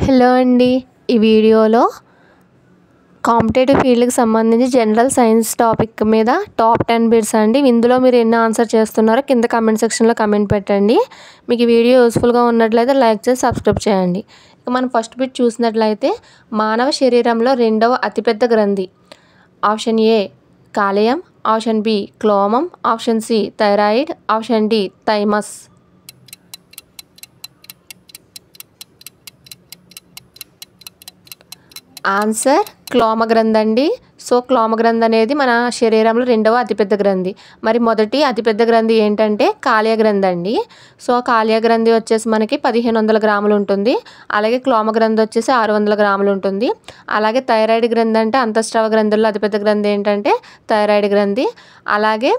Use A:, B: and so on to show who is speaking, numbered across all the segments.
A: Hello అండి. ఈ వీడియోలో కాంపిటేటివ్ ఫీల్డ్కి సంబంధించి జనరల్ సైన్స్ టాపిక్ మీద టాప్ 10 బిట్స్ అండి. ఇందులో మీరు ఎన్ని ఆన్సర్ చేస్తున్నారో కింద కమెంట్ సెక్షన్లో కమెంట్ పెట్టండి. మీకు ఈ వీడియో యూస్ఫుల్గా ఉన్నట్లయితే లైక్ చేసి సబ్స్క్రైబ్ చేయండి. ఇక మనం ఫస్ట్ బిట్ చూసినట్లయితే మానవ శరీరంలో రెండవ అతిపెద్ద గ్రంథి. ఆప్షన్ ఏ కాలేయం, ఆప్షన్ బి క్లోమం, option C thyroid, option D thymus. Answer క్లోమ గ్రంథి అండి. సో క్లోమ గ్రంథి అనేది మన శరీరంలో రెండవ అతిపెద్ద గ్రంథి. మరి మొదటి అతిపెద్ద గ్రంథి ఏంటంటే కాలేయ గ్రంథి అండి. సో కాలేయ గ్రంథి వచ్చేసి మనకి 1500 గ్రాములు ఉంటుంది. అలాగే క్లోమ గ్రంథి వచ్చేసి 600 గ్రాములు ఉంటుంది. అలాగే థైరాయిడ్ గ్రంథి అంటే అంతఃస్రావ గ్రంథుల్లో అతిపెద్ద గ్రంథి ఏంటంటే థైరాయిడ్ గ్రంథి. అలాగే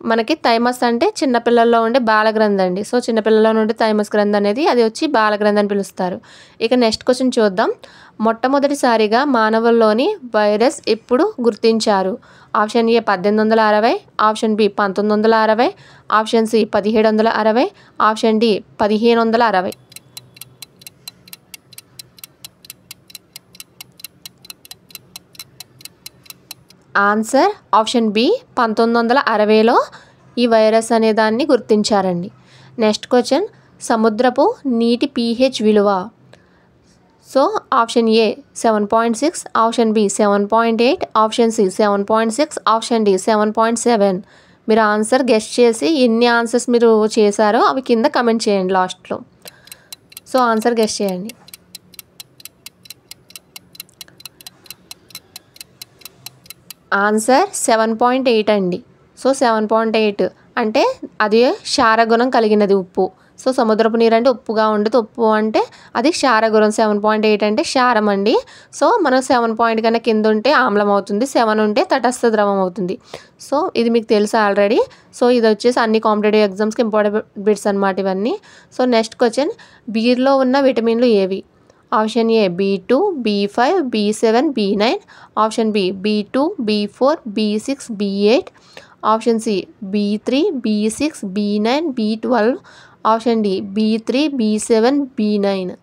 A: మనకి థైమస్ అంటే చిన్నపిల్లల్లో ఉండే బాలగ్రంథి అండి. సో చిన్నపిల్లల్లో ఉండే థైమస్ గ్రంథి అనేది అది వచ్చి బాలగ్రంథి అని పిలుస్తారు. ఇక నెక్స్ట్ క్వశ్చన్ చూద్దాం. మొట్టమొదటిసారిగా మానవుల్లోని వైరస్ ఎప్పుడు గుర్తించారు? Option A 1860, option B 1960, option C 1760, option D 1560. Answer option B 1960లో ఈ వైరస్ అనే దాన్ని గుర్తించారండి. నెక్స్ట్ క్వశ్చన్ సముద్రపు నీటి pH విలువ. So option A 7.6, option B 7.8, option C 7.6, option D 7.7. మీరు ఆన్సర్ గెస్ట్ చేసి ఎన్ని ఆన్సర్స్ మీరు చేశారో అవి కింద కమెంట్ చేయండి లాస్ట్లో. సో ఆన్సర్ గెస్ట్ చేయండి. ఆన్సర్ 7.8 అండి. సో 7.8 అంటే అది క్షారగుణం కలిగినది ఉప్పు. సో సముద్రపు నీరు అంటే ఉప్పుగా ఉండదు. ఉప్పు అంటే అది క్షారగుణం. 7.8 అంటే క్షారం అండి. సో మనం 7 కన్నా కింద ఉంటే ఆమ్లం అవుతుంది, 7 ఉంటే తటస్థ ద్రవం అవుతుంది. సో ఇది మీకు తెలుసు ఆల్రెడీ. సో ఇది వచ్చేసి అన్ని కాంపిటేటివ్ ఎగ్జామ్స్కి ఇంపార్టెంట్ బిట్స్ అనమాట ఇవన్నీ. సో నెక్స్ట్ క్వశ్చన్ బీర్లో ఉన్న విటమిన్లు ఏవి? Option A B2, B5, B7, B9, option B B2, B4, B6, B8, option C B3, B6, B9, B12, option D B3, B7, B9.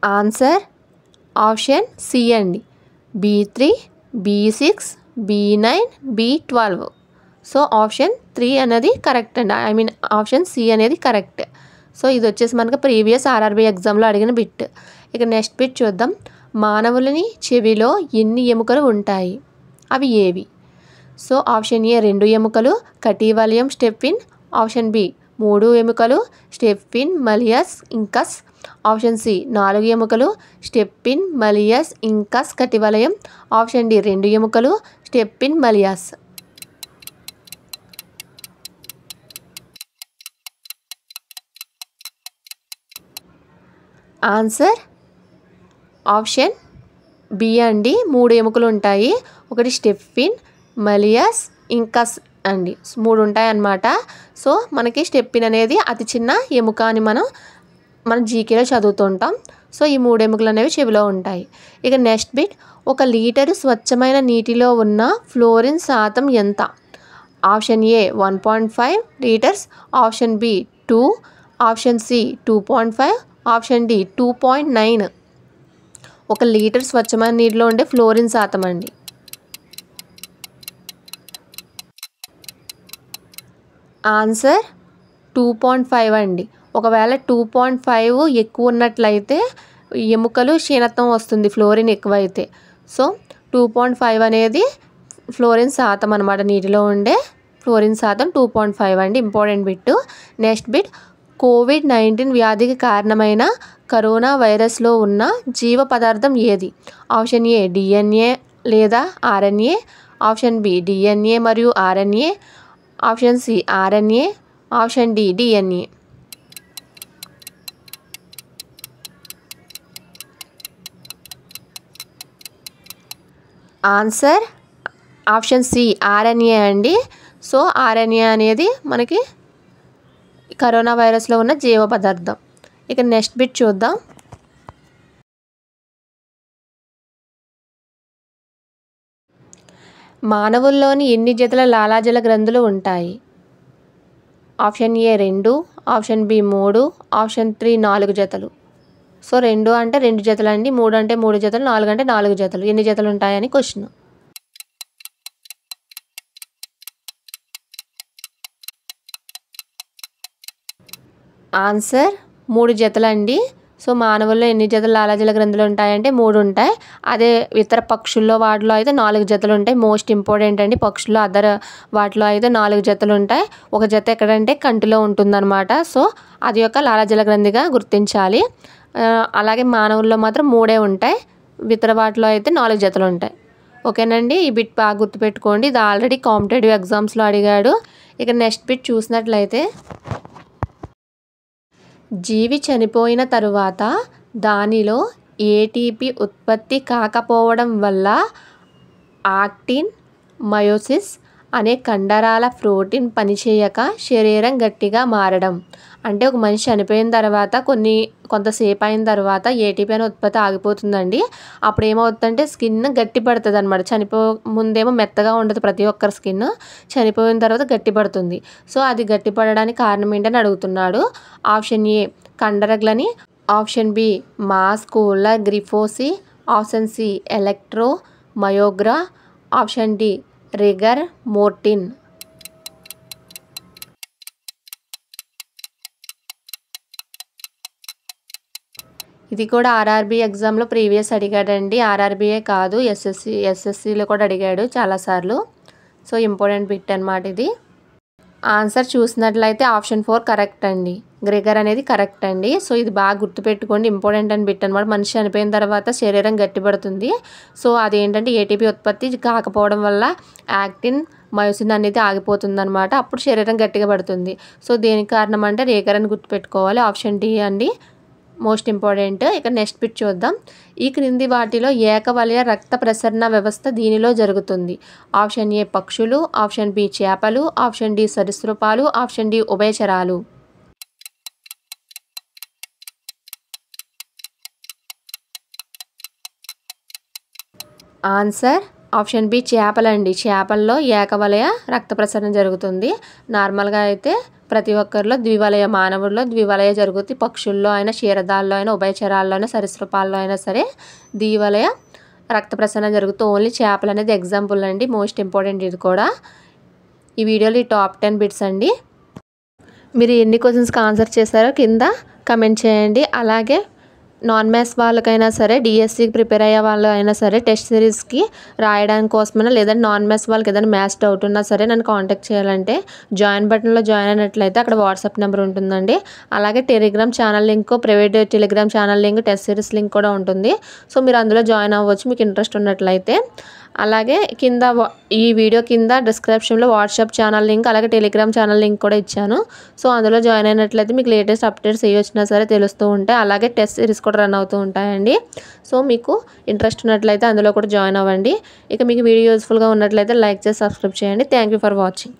A: Answer option C అండి. B3, B6, B9, B12. So option 3 అనేది correct అండి. Option C అనేది correct. So ఇది వచ్చేసి మనకు previous RRB ఎగ్జామ్లో అడిగిన bit. ఇక నెక్స్ట్ బిట్ చూద్దాం. మానవులని చెవిలో ఎన్ని ఎముకలు ఉంటాయి? అవి ఏవి? సో ఆప్షన్ ఏ 2 ఎముకలు కటివలియం స్టెప్పిన్, ఆప్షన్ బి 3 ఎముకలు స్టెప్పిన్ మలియస్ ఇంకస్, ఆప్షన్ సి 4 ఎముకలు స్టెప్పిన్ మలియస్ ఇంకస్ కటివలయం, ఆప్షన్ డి 2 ఎముకలు స్టెప్పిన్ మలియస్. ఆన్సర్ ఆప్షన్ బి అండి. 3 ఎముకలు ఉంటాయి. ఒకటి స్టెప్పిన్, మలియస్, ఇంకస్ అండి. 3 ఉంటాయి అన్నమాట. సో మనకి స్టెప్పిన్ అనేది అతి చిన్న ఎముక అని మన జీకేలో చదువుతుంటాం. సో ఈ 3 ఎముకలు అనేవి చెవిలో ఉంటాయి. ఇక నెక్స్ట్ బిట్. 1 లీటరు స్వచ్ఛమైన నీటిలో ఉన్న ఫ్లోరిన్ శాతం ఎంత? Option A 1.5 litres, option B 2, option C 2.5, option D 2.9. 1 litre స్వచ్ఛమైన నీటిలో ఉండే ఫ్లోరిన్ శాతం అండి. ఆన్సర్ 2.5 అండి. ఒకవేళ 2.5 ఎక్కువ ఉన్నట్లయితే ఎముకలు క్షీణత్వం వస్తుంది ఫ్లోరిన్ ఎక్కువైతే. సో 2.5 అనేది ఫ్లోరిన్ శాతం అనమాట. నీటిలో ఉండే ఫ్లోరిన్ శాతం 2.5 అండి. Important bit. Next bit. COVID-19 వ్యాధికి కారణమైన కరోనా వైరస్లో ఉన్న జీవ పదార్థం ఏది? ఆప్షన్ ఏ DNA లేదా RNA, ఆప్షన్ బి DNA మరియు RNA, option C RNA, option D DNA. Answer option C RNA అండి. సో RNA అనేది మనకి కరోనా వైరస్లో ఉన్న జీవ పదార్థం. ఇక నెక్స్ట్ బిట్ చూద్దాం. మానవుల్లోని ఎన్ని జతల లాలాజల గ్రంథులు ఉంటాయి? Option A 2, option B 3, option 3 4 జతలు. సో 2 అంటే 2 జతలండి, 3 అంటే 3 జతలు, 4 అంటే 4 జతలు. ఎన్ని జతలు ఉంటాయని క్వశ్చన్. ఆన్సర్ 3 జతలండి. సో మానవుల్లో ఎన్ని జతలు లాలాజల గ్రంథులు ఉంటాయంటే 3 ఉంటాయి. అదే ఇతర పక్షుల్లో వాటిలో అయితే 4 జతలు ఉంటాయి. మోస్ట్ ఇంపార్టెంట్ అండి, పక్షుల్లో అదర్ వాటిలో అయితే 4 జతలు ఉంటాయి. ఒక జత ఎక్కడంటే కంటిలో ఉంటుందన్నమాట. సో అది యొక్క లాలాజల గ్రంథిగా గుర్తించాలి. అలాగే మానవుల్లో మాత్రం 3 ఉంటాయి, ఇతర వాటిలో అయితే 4 జతలు ఉంటాయి. ఓకేనండి, ఈ బిట్ బాగా గుర్తుపెట్టుకోండి. ఇది ఆల్రెడీ కాంపిటేటివ్ ఎగ్జామ్స్లో అడిగాడు. ఇక నెక్స్ట్ బిట్ చూసినట్లయితే, జీవి చనిపోయిన తరువాత దానిలో ఏటీపీ ఉత్పత్తి కాకపోవడం వల్ల యాక్టిన్ మయోసిస్ అనే కండరాల ప్రోటీన్ పనిచేయక శరీరం గట్టిగా మారడం. అంటే ఒక మనిషి చనిపోయిన తర్వాత కొంతసేపు అయిన తర్వాత ఏటీపీ అనే ఉత్పత్తి ఆగిపోతుందండి. అప్పుడు ఏమవుతుందంటే స్కిన్ గట్టి పడుతుంది అనమాట. ముందేమో మెత్తగా ఉండదు ప్రతి ఒక్కరి స్కిన్, చనిపోయిన తర్వాత గట్టి పడుతుంది. సో అది గట్టి పడడానికి కారణం ఏంటని అడుగుతున్నాడు. ఆప్షన్ ఏ కండరగ్లని, ఆప్షన్ బి మాస్కులర్ గ్రిఫోసి, option C electromyography, option D rigor mortis. ఇది కూడా ఆర్ఆర్బీ ఎగ్జామ్లో ప్రీవియస్ అడిగాడండి. ఆర్ఆర్బీయే కాదు, ఎస్ఎస్సిలో కూడా అడిగాడు చాలాసార్లు. సో ఇంపార్టెంట్ బిట్ అనమాట ఇది. ఆన్సర్ చూసినట్లయితే ఆప్షన్ 4 కరెక్ట్ అండి. గ్రెగర్ అనేది కరెక్ట్ అండి. సో ఇది బాగా గుర్తుపెట్టుకోండి, ఇంపార్టెంట్ అని బిట్ అనమాట. మనిషి చనిపోయిన తర్వాత శరీరం గట్టిపడుతుంది. సో అదేంటంటే ఏటీపీ ఉత్పత్తి కాకపోవడం వల్ల యాక్టిన్ మయోసిన్ అనేది ఆగిపోతుంది అనమాట. అప్పుడు శరీరం గట్టిగా పడుతుంది. సో దేనికి కారణం అంటే రేగర్ అని గుర్తుపెట్టుకోవాలి. ఆప్షన్ డి అండి మోస్ట్ ఇంపార్టెంట్. ఇక నెక్స్ట్ బిట్ చూద్దాం. ఈ క్రింది వాటిలో ఏకవలయ రక్త ప్రసరణ వ్యవస్థ దీనిలో జరుగుతుంది. ఆప్షన్ ఏ పక్షులు, ఆప్షన్ బి చేపలు, ఆప్షన్ డి సరీసృపాలు, ఆప్షన్ డి ఉభయచరాలు. ఆన్సర్ ఆప్షన్ బి చేపలండి. చేపల్లో ఏకవలయ రక్త ప్రసరణ జరుగుతుంది. నార్మల్గా అయితే ప్రతి ఒక్కరిలో ద్వివలయ, మానవుల్లో ద్వివలయ జరుగుతుంది. పక్షుల్లో అయినా, క్షీరదాల్లో అయినా, ఉభయచరాల్లో అయినా, సరీసృపాల్లో అయినా సరే ద్వివలయ రక్త ప్రసరణ జరుగుతుంది. ఓన్లీ చేపలు అనేది ఎగ్జాంపుల్ అండి, మోస్ట్ ఇంపార్టెంట్ ఇది కూడా. ఈ వీడియోలో ఈ టాప్ 10 బిట్స్ అండి. మీరు ఎన్ని క్వశ్చన్స్కి ఆన్సర్ చేశారో కింద కమెంట్ చేయండి. అలాగే నాన్ మ్యాథ్స్ వాళ్ళకైనా సరే, డిఎస్సికి ప్రిపేర్ అయ్యే వాళ్ళు అయినా సరే, టెస్ట్ సిరీస్కి రాయడానికి కోసమైనా, లేదంటే నాన్ మ్యాథ్స్ వాళ్ళకి ఏదైనా మ్యాథ్స్ డౌట్ ఉన్నా సరే నన్ను కాంటాక్ట్ చేయాలంటే జాయిన్ బటన్లో జాయిన్ అయినట్లయితే అక్కడ వాట్సాప్ నెంబర్ ఉంటుందండి. అలాగే Telegram channel link, private Telegram channel link, test series link కూడా ఉంటుంది. సో మీరు అందులో జాయిన్ అవ్వచ్చు మీకు ఇంట్రెస్ట్ ఉన్నట్లయితే. అలాగే కింద ఈ వీడియో కింద డిస్క్రిప్షన్లో వాట్సాప్ ఛానల్ లింక్, అలాగే టెలిగ్రామ్ ఛానల్ లింక్ కూడా ఇచ్చాను. సో అందులో జాయిన్ అయినట్లయితే మీకు లేటెస్ట్ అప్డేట్స్ ఏ వచ్చినా సరే తెలుస్తూ ఉంటాయి. అలాగే టెస్ట్ సిరీస్ కూడా రన్ అవుతూ ఉంటాయండి. సో మీకు ఇంట్రెస్ట్ ఉన్నట్లయితే అందులో కూడా జాయిన్ అవ్వండి. ఇక మీకు వీడియో యూస్ఫుల్గా ఉన్నట్లయితే లైక్ చేసి సబ్స్క్రైబ్ చేయండి. Thank you for watching.